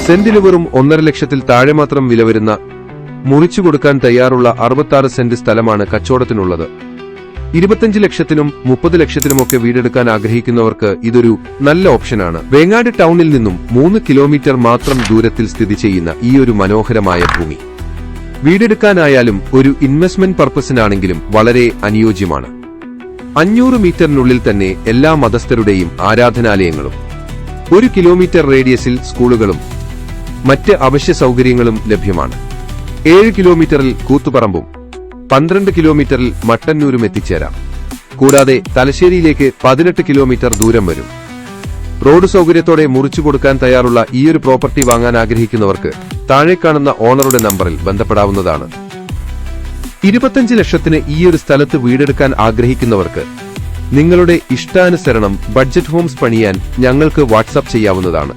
സെന്റിന് വെറും 1.5 ലക്ഷത്തിൽ താഴെ മാത്രം വില വരുന്ന മുറിച്ചു കൊടുക്കാൻ തയ്യാറുള്ള 66 സെന്റ് സ്ഥലമാണ് കച്ചവടത്തിനുള്ളത്. 25 ലക്ഷത്തിനും 30 ലക്ഷത്തിനുമൊക്കെ വീടെടുക്കാൻ ആഗ്രഹിക്കുന്നവർക്ക് ഇതൊരു നല്ല ഓപ്ഷനാണ്. വേങ്ങാട് ടൗണിൽ നിന്നും 3 കിലോമീറ്റർ മാത്രം ദൂരത്തിൽ സ്ഥിതി ചെയ്യുന്ന ഈയൊരു മനോഹരമായ ഭൂമി വീടെടുക്കാനായാലും ഒരു ഇൻവെസ്റ്റ്മെന്റ് പർപ്പസിനാണെങ്കിലും വളരെ അനുയോജ്യമാണ്. 500 മീറ്ററിനുള്ളിൽ തന്നെ എല്ലാ മതസ്ഥരുടെയും ആരാധനാലയങ്ങളും 1 കിലോമീറ്റർ റേഡിയസിൽ സ്കൂളുകളും മറ്റ് അവശ്യ സൗകര്യങ്ങളും ലഭ്യമാണ്. 7 കിലോമീറ്ററിൽ കൂത്തുപറമ്പും 12 കിലോമീറ്ററിൽ മട്ടന്നൂരും എത്തിച്ചേരാം. കൂടാതെ തലശ്ശേരിയിലേക്ക് 18 കിലോമീറ്റർ ദൂരം വരും. റോഡ് സൗകര്യത്തോടെ മുറിച്ചു കൊടുക്കാൻ തയ്യാറുള്ള ഈയൊരു പ്രോപ്പർട്ടി വാങ്ങാൻ ആഗ്രഹിക്കുന്നവർക്ക് താഴെ കാണുന്ന ഓണറുടെ നമ്പറിൽ ബന്ധപ്പെടാവുന്നതാണ്. 25 ലക്ഷത്തിന് ഈയൊരു സ്ഥലത്ത് വീടെടുക്കാൻ ആഗ്രഹിക്കുന്നവർക്ക് നിങ്ങളുടെ ഇഷ്ടാനുസരണം ബഡ്ജറ്റ് ഹോംസ് പണിയാൻ ഞങ്ങൾക്ക് വാട്സാപ്പ് ചെയ്യാവുന്നതാണ്.